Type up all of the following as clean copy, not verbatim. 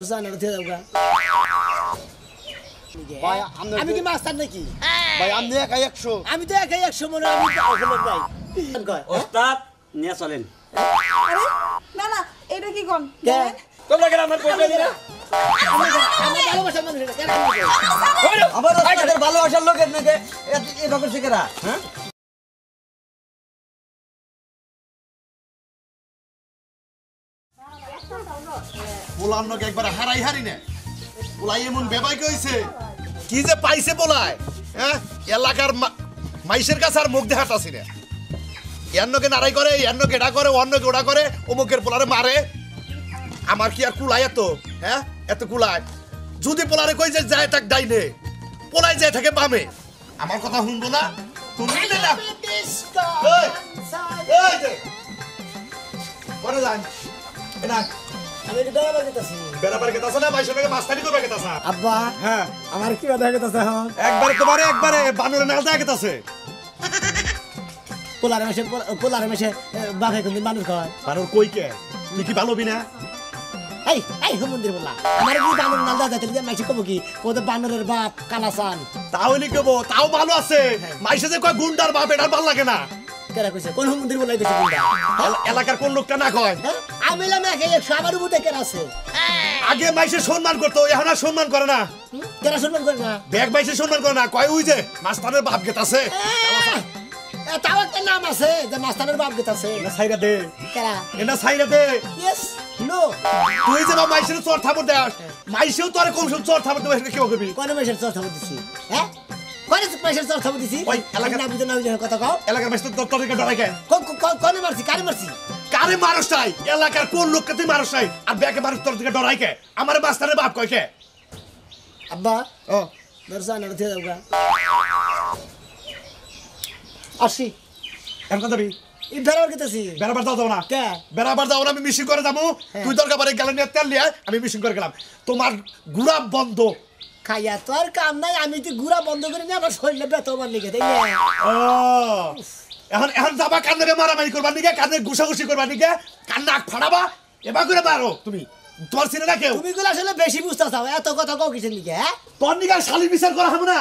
জানার দিয়ে দাও ভাই আমি কি মাস্টার নাকি ভাই আপনি একাই 100 আমি তো একাই 100 মনে আমি ওখানে যাই ওস্তাদ নিয়ে চলেন। আরে না না এটা কি কোন তোমরা কেন আমার পয়সা দিলা? আমার ভালোবাসার মানুষ এটা কেন আমার ওস্তাদের ভালোবাসার লোকের নাকি এভাবে শিখেরা হ্যাঁ পোলার নকে একবার হারাই হারি না পোলাই এমন বেবাইকে হইছে কি যে পাইছে পোলায় হ্যাঁ এলাকার মাইসের কাছে আর মুখ দেখাতাছি না এর নকে নারাই করে এর নকে এটা করে অন্যকে ওটা করে অমুকের পোলারে মারে আমার কি আর কুলায় এত হ্যাঁ এত কুলায় যদি পোলারে কই যে যায় তাক ডাইনে পোলাই যায় থাকে বামে আমার কথা শুনবো না তুমি না এই যে বড় যান এনা আমি এটা বেড়াবার গেতাছি বেড়াবার গেতাছ না মাইসের নকে মাস্তানি করবে গেতাছ আব্বা হ্যাঁ আমার কি কথা গেতাছে এখন একবারে বানরে না যায় গেতাছে পোলারে মেশে বাঘে কোনদিন মানুষ কয় বানর কই কে তুই কি ভালো বিনা এই এই হুমন্দির বলা আমার কি বানর না দাদা তেল মাইছে কব কি কোতে বানরের বাপ কালাসান তাহলে কেবো তাও ভালো আছে মাইসে যে কয় গুন্ডার বাপ এটার ভালো লাগে না কেরা কইছে কোন হুমন্দির বলাই কইছে গুন্ডা এলাকার কোন লোকটা না কয় আমি লাম একে 100 আমার উপর কেরা আছে আগে মাইসে সম্মান করতো এখন আর সম্মান করে না কেরা সম্মান করে না ব্যাগ মাইসে সম্মান করে না কয় ওই যে মাস্টারের বাপ গেতাছে তাও একটা নাম আছে যে মাস্টারের বাপ গেতাছে না সাইরা দে কেরা এটা সাইরা দে ইয়েস নো তুই যে মাইসের চর থাপড় দেস মাইসেও তোরে কোন চর থাপড় দেবে কি করবি কোন মেশের চর্চা দিছি হ্যাঁ কোন মেশের চর্চা দিছি ওই এলাকার না বুঝে না বুঝে কথা কও এলাকার মাইসে তোর দিকে ডরাই কেন কোন মারছি কারে মারছি কারে মানুষ চাই এলাকার কোন লোককে তুই মানুষ চাই আর ব্যাকে মানুষ তোর দিকে ডরাই কে আমার মাস্টারের বাপ কয় কে আব্বা ও দর্শন আর দিয়ে দাও আসি এখন কথা বি ই বেরার গেতেছি বেড়াবার দাও না কে বেড়াবার দাও না আমি মিশিং করে যাবো তুই দরকার পরে গেলেন তেল নিয়ে আমি মিশিং করে গেলাম তোমার গুড়া বন্ধ খাইয়া তো আর কাম নাই আমি তো গুড়া বন্ধ করে নিয়ে আমার শরীরে বেতমান লিখে তাই না ও এখন এখন যাবা কান্দে মারামারি করবা নিকে কান্দে ঘুষাঘুষি করবা নিকে কান নাক ফাড়াবা এবার করে মারো তুমি তোমার চিনে না কেউ তুমি গুলো আসলে বেশি বুঝতে চাও এত কথা কও কিসের লিখে হ্যাঁ তোর নিকে শালি বিচার করা হবে না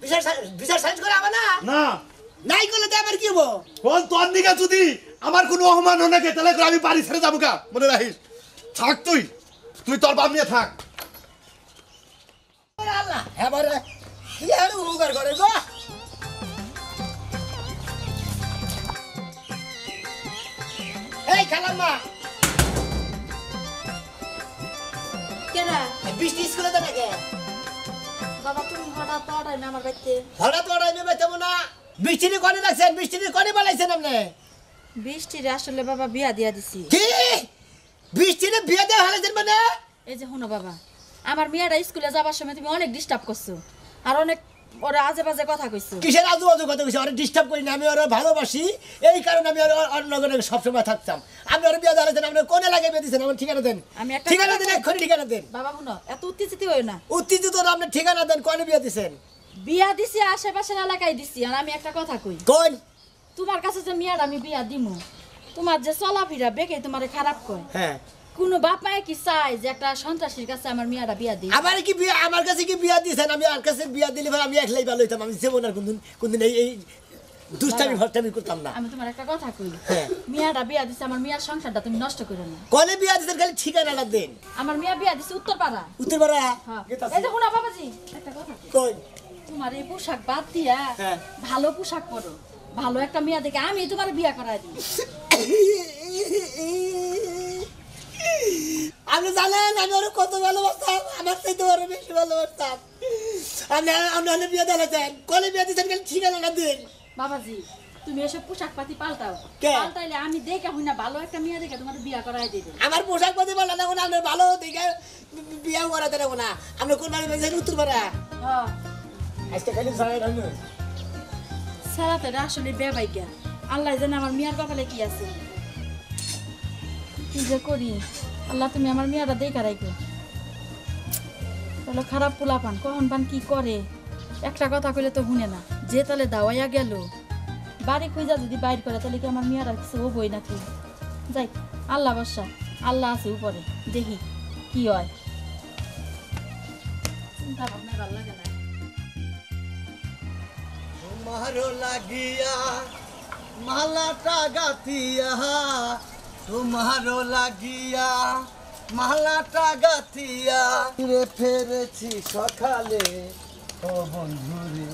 বিচার বিচার সাইজ করে হবে না না নাই করলে তো আবার কি হবো বল তোর নিকে যদি আমার কোনো অপমান হয়ে থাকে তাহলে আমি বাড়ি ছেড়ে যাবো কা মনে রাখিস থাক তুই তুই তোর বাপ নিয়ে থাক আল্লাহ এবারে কি আর উপকার করে গো এই খালাম্মা কেডা বৃষ্টি স্কুলে দেবে কে বাবা তুমি হঠাৎ অর্ডার আমার বাড়িতে হঠাৎ ওরাই নেবে তেমন না বৃষ্টির কনে রাখছেন বৃষ্টির কনে বানাইছেন আপনি বৃষ্টির আসলে বাবা বিয়া দিয়া দিছি কি বৃষ্টির বিয়ে দেওয়া হালাইছেন মানে এই যে শোনো বাবা আমার মেয়েরা স্কুলে যাবার সময় তুমি অনেক ডিস্টার্ব করছো আর অনেক ওরা আজে বাজে কথা কইছো কিসের আজু আজু কথা কইছে ওরা ডিস্টার্ব করি না আমি ওরা ভালোবাসি এই কারণে আমি অন্য করে সবসময় থাকতাম আমি ওরা বিয়ে দেওয়া আপনি কোনে লাগে বিয়ে দিচ্ছেন আমার ঠিকানা দেন আমি একটা ঠিকানা দেন এক্ষুনি ঠিকানা দেন বাবা শুনো এত উত্তেজিত হইও না উত্তেজিত না আপনি ঠিকানা দেন কোনে বিয়ে দিচ্ছেন বিয়া দিছি আশেপাশের এলাকায় দিছি আর আমি একটা কথা কই কোন তোমার কাছে যে মেয়ের আমি বিয়া দিমু তোমার যে চলাফেরা বেকে তোমারে খারাপ কয় হ্যাঁ কোনো বাপ মায়ে কি চায় যে একটা সন্ত্রাসীর কাছে আমার মেয়েরা বিয়া দিই আমার কি বিয়ে আমার কাছে কি বিয়া দিয়েছেন আমি আর কাছে বিয়া দিলে আমি একলাই ভালো হইতাম আমি জীবন আর কোনদিন এই দুষ্টামি ভট্টামি করতাম না আমি তোমার একটা কথা কই হ্যাঁ মেয়েরা বিয়া দিছে আমার মেয়ের সংসারটা তুমি নষ্ট করো না কোনে বিয়া দিচ্ছেন খালি ঠিকানাটা দেন আমার মেয়ে বিয়া দিছে উত্তরপাড়া উত্তরপাড়া হ্যাঁ এই যে শোনা বাবাজি একটা কথা কই। কই তোমার এই পোশাক বাদ দিয়া হ্যাঁ। ভালো পোশাক পরো ভালো একটা মেয়ে দেখে আমি তোমার বিয়া করাই দিই আপনি জানেন আমি ওর কত ভালোবাসতাম আমার চাইতে ওর বেশি ভালোবাসতাম আপনি হলে বিয়ে দিলেন কলে বিয়ে দিচ্ছেন খালি ঠিকানাটা দিন বাবাজি তুমি এসব পোশাক পাতি পাল্টাও কে? পাল্টাইলে আমি দেখে হই না ভালো একটা মেয়ে দেখে তোমার বিয়া করাই দিই আমার পোশাক পাতি বললেন না আপনি ভালো দেখে বিয়েও করাতে দেবো না আপনি কোন বাড়ি বেঁচেছেন উত্তরপাড়া হ্যাঁ আজকে খালি সারাই রাখবেন সারাতে আসলে বেবাইকা আল্লাহ জানে আমার মেয়ের কপালে কি আছে কি যে করি আল্লাহ তুমি আমার মেয়েটা দেখা রাখো তাহলে খারাপ পোলা পান কখন পান কি করে একটা কথা কইলে তো শুনে না যে তাহলে দাওয়াইয়া গেল বাড়ি খুঁজা যদি বাইর করে তাহলে কি আমার মেয়েরা কিছু হবই নাকি যাই আল্লাহ বর্ষা আল্লাহ আছে উপরে দেখি কি হয় চিন্তা ভাবনা ভালো লাগে না তোমারও লাগিয়া মালাটা গাথিয়া তোমারও লাগিয়া মালাটা গাথিয়া ফিরে ফেরেছি সকালে ও বন্ধুরে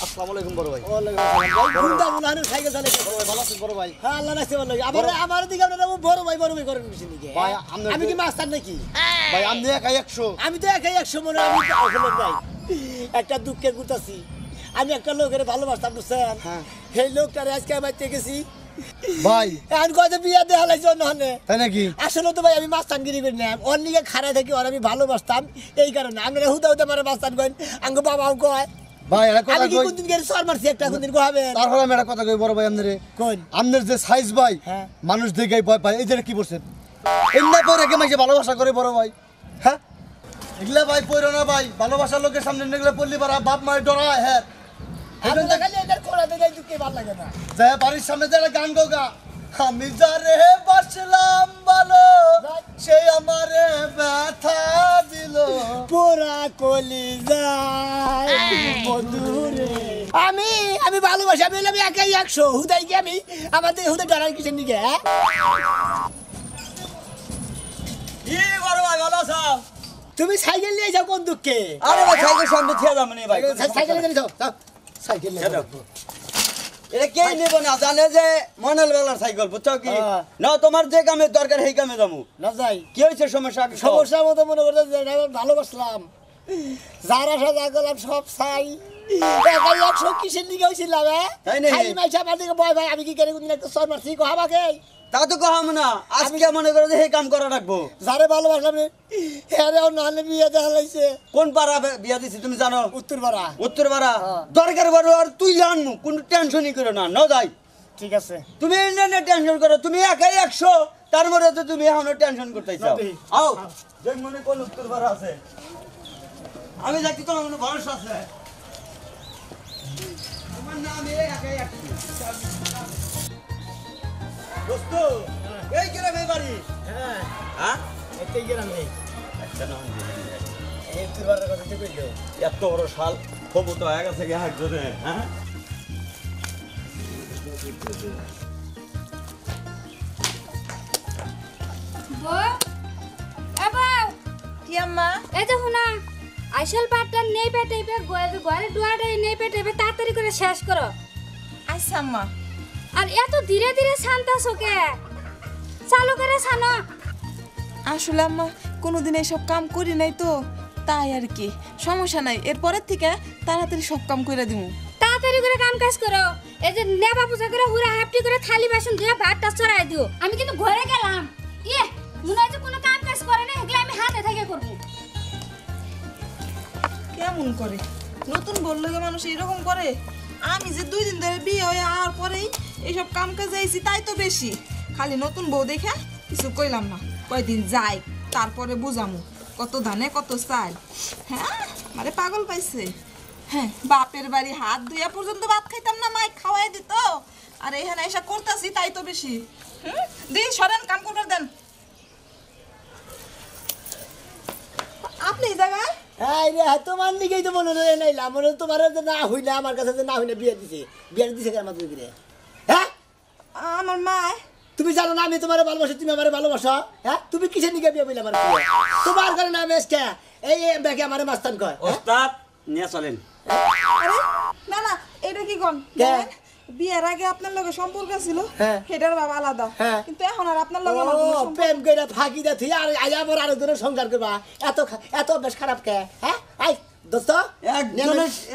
আসসালামু আলাইকুম বড় ভাই গুন্ডা মুলাহানের সাইকেল চালাইছে বড় ভাই ভালো আছেন বড় ভাই হ্যাঁ আল্লাহ রাখছে ভালো আমার দিকে আপনারা বড় ভাই করেন বেশি নাকি ভাই, আমরা- আমি কি মাস্টার নাকি ভাই আপনি একাই 100 আমি তো একাই 100 মনে আমি তো আসলে ভাই একটা দুঃখের গুতাছি আমি একটা লোকের ভালোবাসতাম বুঝছেন হ্যাঁ। সেই লোকটারে আজকে বাইতে গেছি ভাই এখন কত বিয়া দেওয়া লাগছে অন্য তাই নাকি আসলে তো ভাই আমি মাস্তানগিরি করি না ওর নিকে খাড়া থেকে ওর আমি ভালোবাসতাম এই কারণে আপনারা হুদা হুদা মারে মাস্তান করেন আঙ্গ বাবাও কয় ভাই এটা কথা আমি কি কই কোনদিন গেলে সর মারছি একটা কোনদিন কহাবেন তারপরে আমি একটা কথা কই বড় ভাই আপনারে কোন আপনার যে সাইজ ভাই হ্যাঁ। মানুষ দেখে ভয় পায় এই যে কি করছেন এমনি পরে রেখে মাইছে ভালোবাসা করে বড় ভাই হ্যাঁ এগুলা ভাই পড়ো না ভাই ভালোবাসার লোকের সামনে নেগলে পড়লি পারা বাপ মায়ের ডরায় হ্যাঁ আপনারা খালি এটার কোড়া দেখে দুঃখে ভালো লাগে না যে বাড়ির সামনে যে একটা গান গা আমি যারে বাসলাম ভালো সে আমারে ব্যথা দিল পোড়া কলি যায় মধুরে আমি ভালোবাসি আমি হলাম একাই 100 হুদাই কি আমি আমাদের হুদাই ডরার কিছু নিকে হ্যাঁ কি বড় ভাই ভালো আছো তুমি সাইকেল নিয়ে যাও কোন দুঃখে আরে ভাই সাইকেল সামনে থিয়া যাম নি ভাই সাইকেল নিয়ে যাও যাও সাইকেল নিয়ে যাও এটা কে নেব না জানে যে মনেল বেলার সাইকেল বুঝছো কি হ্যাঁ। না তোমার যে কামে দরকার সেই কামে যামু না যাই কি হইছে সমস্যা সমস্যার মতো মনে করতে যে আমি ভালোবাসলাম যার আশা যা করলাম সব চাই একাই 100 কিসের লিগে হয়েছিলাম তাই নাকি? খালি মাইসা আমার দিকে ভয় ভাই আমি কি করে কোনদিন একটা সর মারছি কহাবাকে তা তো কহাম না আজকে মনে করো যে সেই কাম করা রাখবো যারে ভালোবাসলাম হ্যাঁ নাহলে বিয়ে দেখা লাগছে কোন পাড়া বিয়া দিছি তুমি জানো উত্তরপাড়া উত্তর পাড়া হ্যাঁ। দরকার বড় আর তুই জানমু কোন টেনশনই করো না ন যাই ঠিক আছে তুমি এনে টেনশন করো তুমি একাই 100 তার মধ্যে তো তুমি এখনো টেনশন করতেছ নব্বই। আও যে মনে কোন উত্তর পাড়া আছে আমি যাচ্ছি তোমার মনে ভরসা আছে তোমার নাম একাই 100 দোস্ত এই গ্রামে বাড়ি হ্যাঁ হ্যাঁ এতেই গেলাম রে আচ্ছা না এই উত্তরপাড়ার কথা তুই কইলো এত বড় শাল খবর তো হয়ে গেছে কি হাত ধরে হ্যাঁ কি আম্মা এই দেখো না আসল পাটটা নেই পেটেবে ঘরে দুয়ারে নেই পেটেবে তাড়াতাড়ি করে শেষ করো আচ্ছা আম্মা আর এত ধীরে ধীরে শান্তাছো কে চালু করে ছানো আসলে আম্মা কোনোদিন এইসব কাম করি নাই তো তাই আর কি সমস্যা নাই এরপরের থেকে তাড়াতাড়ি সব কাম করে দিমু তাড়াতাড়ি করে কাম কাজ করো এই যে নেবা পূজা করে হুরা হাপটি করে থালি বাসন ধুয়ে ভাতটা চড়াই দিও আমি কিন্তু ঘরে গেলাম ইয়ে মনে হয় যে কোনো কাম কাজ করে না এগুলো আমি হাতে থেকে করবো কেমন করে নতুন বললো মানুষ এরকম করে আমি যে 2 দিন ধরে বিয়ে হয়ে আর পরেই এইসব কাম কাজ আইছি তাই তো বেশি খালি নতুন বউ দেখে কিছু কইলাম না কয়দিন যাই তারপরে বুঝামু কত ধানে কত চাল হ্যাঁ মানে পাগল পাইছে হ্যাঁ বাপের বাড়ি হাত ধুইয়া পর্যন্ত ভাত খাইতাম না মাই খাওয়াই দিত আর এখানে এসে করতেছি তাই তো বেশি দি সরেন কাম করবার দেন আপনি এই জায়গায় এই রে তোমার নিকেই তো মনে হয় নাইলাম মনে হয় তোমার যে না হই না আমার কাছে যে না হই না বিয়ে দিছে কেন আমার তুমি হ্যাঁ আমার মা তুমি জানো না আমি তোমার ভালোবাসি তুমি আমার ভালোবাসো হ্যাঁ তুমি কিসের নিকে বিয়ে বলে আমার বিয়ে? তোমার কারণে আমি আজকে এই ব্যাগে আমার মাস্তান কয় হ্যাঁ? ওস্তাদ নিয়ে চলেন আরে না না এটা কি কোন কে? বিয়ের আগে আপনার লগে সম্পর্ক ছিল হ্যাঁ। সেটার বাবা আলাদা হ্যাঁ। কিন্তু এখন আর আপনার লগে আমার ও কোনো সম্পর্ক- প্রেম কইরা ফাঁকি দা তুই আর আজ আবার আরো ধরে সংসার করবা এত বেশ খারাপ কে হ্যাঁ আই দোস্ত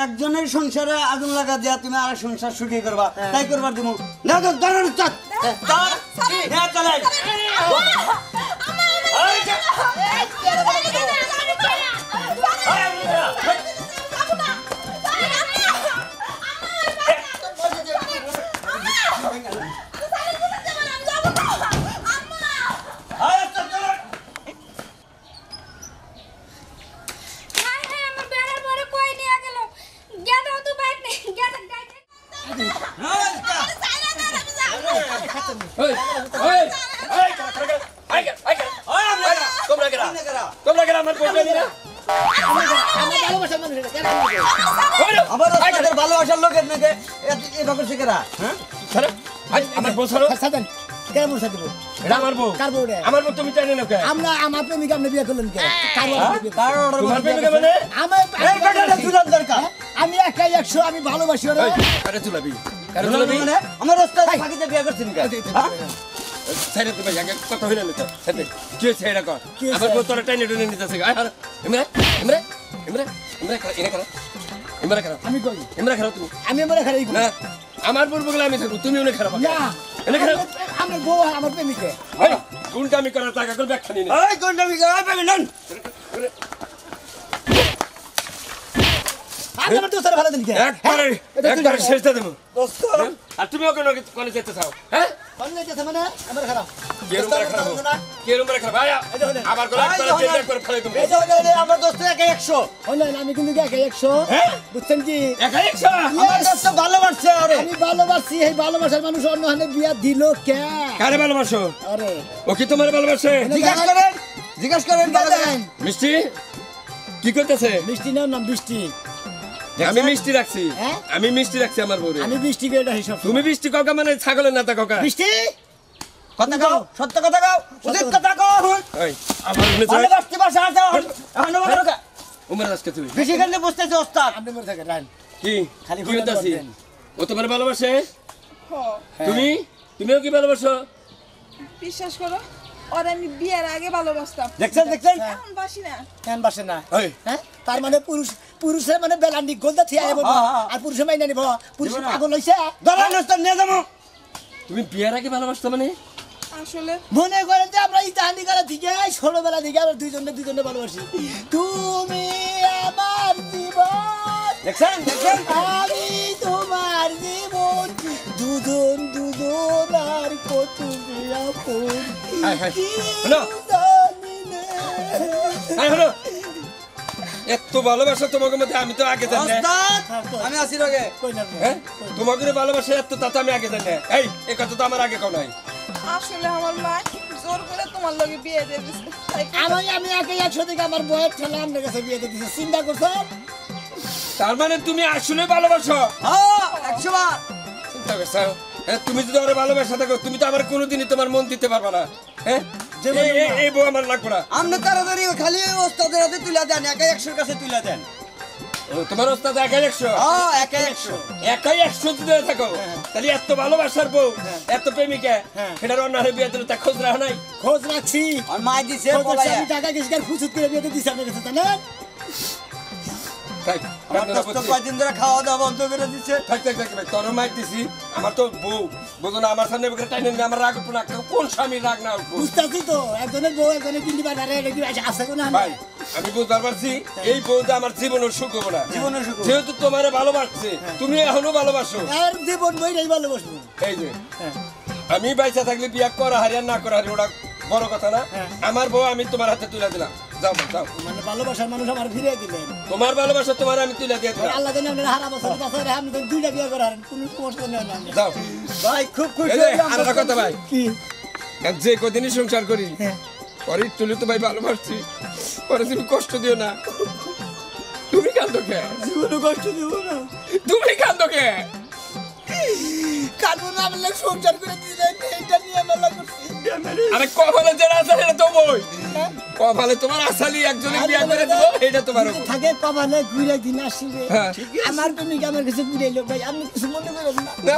একজনের সংসারে আগুন লাগা দিয়া তুমি আর সংসার সুখী করবা তাই করবার দিব না তো দাঁড়ান উস্তাদ হ্যাঁ চলেন হ্যাঁ হ্যাঁ আমার বেড়ার পরে কই নিয়ে গেল গেদাও তো বাইক নেই গেদা গাইতে এই আমার পয়সা দিনা আমার ভালোবাসার মানুষ এটা কেন আমি বলবো? আমার ওস্তাদের ভালোবাসার লোকের নাকি এভাবে শিখেরা হ্যাঁ আমার বউ ছাড়ো সাজান কেন বলছা দেবো এটা আমার বউ কার বউ রে? আমার বউ তুমি জানি না কে আমরা আমার প্রেমিক আপনি বিয়ে করলেন কে কার বউ আপনি বিয়ে করলেন? তার অর্ডার তোমার প্রেমিকা মানে আমার এই বেটাটা তুলার দরকার আমি একাই 100 আমি ভালোবাসি ওরে কারে চুলাবি কারে চুলাবি মানে আমার ওস্তাদ ফাঁকিতে বিয়ে করছেন কে সাইডে তুমি আগে কথা হইলো না সাথে কি হইছে এটা কর কি হইছে? আমার বউ তোরা টাইনে টুনে নিতেছে আয় আর ইমরা ইমরা ইমরা ইমরা করা ইনা করা ইমরা করা আমি কই ইমরা করা তুমি আমি মরে খারাই না আমার বউ বগলে আমি থাকবো তুমি উনি খারাপ না এনে খারাপ আমার বউ আমার প্রেমিকে ওই কোনটা আমি করার টাকা কল ব্যাখ্যা নিন এই কোনটা আমি গায় পাবেন না আমি আমার দোস্তের ভালো দিন কে একবারে শেষটা দেবো দোস্ত আর তুমিও কোনো কোনে যেতে চাও হ্যাঁ ভালো লাগছে মানে আমার খারাপ কে রুম খারাপ কে রুম খারাপ আয়া আবার গলা একবার চেক করে ফেলে তুমি এই যে আমার দোস্ত একা 100 হলো না আমি কিন্তু একাই 100 বুঝছেন কি একা 100 আমার দোস্ত ভালোবাসছে আরে আমি ভালোবাসি এই ভালোবাসার মানুষ অন্য হানে বিয়া দিল কে কারে ভালোবাসো আরে ও কি তোমার ভালোবাসে জিজ্ঞাসা করেন দাদান মিষ্টি কি করতেছে মিষ্টি নাম নাম বৃষ্টি আমি মিষ্টি রাখছি হ্যাঁ? আমি মিষ্টি রাখছি আমার বউরে আমি বৃষ্টি করে ডাকি সব তুমি মিষ্টি কাকা মানে ছাগলের নাতা কাকা বৃষ্টি কথা কও সত্য কথা কও উচিত কথা কও ওই আমার মনে চাই ভালোবাসতে বাসা আছে এখন বড় উমর আজকে তুই বেশি খেলতে বসতেছে ওস্তাদ আপনি মরে থাকেন রান কি খালি কি ঘুরে হইতাছি বলবেন। ও তোমার ভালোবাসে হ্যাঁ, তুমি তুমিও কি ভালোবাসো বিশ্বাস করো ওর আমি বিয়ের আগে ভালোবাসতাম দেখছেন দেখছেন এখন বাসি না কেন বাসে না ওই হ্যাঁ তার মানে পুরুষের মানে বেলান্ডি গোলদা থিয়া আইব হ্যাঁ, হ্যাঁ। আর পুরুষে মাইনা নিব পুরুষ পাগল হইছে ধরেন ওস্তাদ নিয়ে যাবো তুমি বিয়ের আগে ভালোবাসতো মানে আসলে মনে করেন যে আমরা ইতাহানি করা থেকে ছোটবেলা থেকে আমরা দুজনে ভালোবাসি তুমি আমার জীবন দেখছেন দেখছেন আমি তোমার জীবন দুজন আর কত আপন হাই হাই হলো হাই হলো এত ভালোবাসা তোমাকে মধ্যে আমি তো আগে জানি না ওস্তাদ আমি আসি রগে কই না হ্যাঁ তোমাকে ভালোবাসা এত তা তো আমি আগে জানি না এই কথা তো আমার আগে কেউ নাই আসলে আমার মা জোর করে তোমার লগে বিয়ে দিয়ে দিছে তাই আমি একে 100 থেকে আমার বয়স ঠেলা আপনার কাছে বিয়ে দিয়ে দিছি চিন্তা করছো তার মানে তুমি আসলে ভালোবাসো হ্যাঁ 100 বার চিন্তা করছো হ্যাঁ তুমি যদি আমার ভালোবাসা থাকো তুমি তো আমার কোনোদিনই তোমার মন দিতে পারবে না হ্যাঁ এই বউ আমার লাগবে না আপনি তাড়াতাড়ি খালি ওস্তাদের হাতে তুলে দেন একা 100 কাছে তুলে দেন ও, তোমার ওস্তাদ একাই 100 হ্যাঁ একা 100 একাই 100 যদি থাকো তাহলে এত ভালোবাসার বউ এত প্রেমিকা সেটার অন্য বিয়ে দিলে তা খোঁজ রাখা নাই খোঁজ রাখছি আর মা দিছে খোঁজ রাখছি, বলায়া আমি টাকা গেছি খুচুত করে বিয়ে দিয়ে দিছি আপনার কাছে জানেন তাই আমার দোস্ত কয়দিন ধরে খাওয়া দাওয়া বন্ধ করে দিচ্ছে থাক ভাই তোর মাইক দিছি আমার তো বউ বুঝো না আমার সামনে বকরে টাইনে নিয়ে আমার রাগ উঠবো না কোন স্বামী রাগ না উঠবো বুঝতেছি তো একজনের বউ একজনের কিনতে পারে না রে কি আছে কোনো ভাই আমি বুঝতে পারছি এই বউটা আমার জীবনের সুখ হবো না জীবনের সুখ হবো। যেহেতু তোমার ভালোবাসছে তুমি এখনো ভালোবাসো আর জীবন বই নাই ভালোবাসবো এই যে আমি বাইসা থাকলে বিয়া করা হারি আর না করা হারি ওটা বড় কথা না আমার বউ আমি তোমার হাতে তুলে দিলাম যাও যাও মানে ভালোবাসার মানুষ আমার ফিরে দিলেন তোমার ভালোবাসা তোমার আমি তুলে দিয়ে দিলাম আল্লাহ জানে আপনার হারা বছর বছরে আপনি তো দুইটা বিয়ে করার কোনো কষ্ট নেই না যাও ভাই খুব খুশি এই যে, হইলাম আর একটা কথা ভাই কি যে কদিনই সংসার করি পরে তুলে তো ভাই ভালোবাসছি পরে তুমি কষ্ট দিও না তুমি কান্দো কে জীবনে কষ্ট দিব না তুমি কান্দো কে কানুন আমলে সংসার করে দিলেন এটা নিয়ে মেলা করছি আরে কপালে যেটা আছে সেটা তো বই কপালে তোমার আসালি একজনে বিয়া করে দেবো এটা তোমার উপর। থাকে কবালে ঘুরে দিন আসিবে হ্যাঁ। আমার প্রেমিক আমার কাছে ঘুরে এলো ভাই আপনি কিছু মনে করেন না না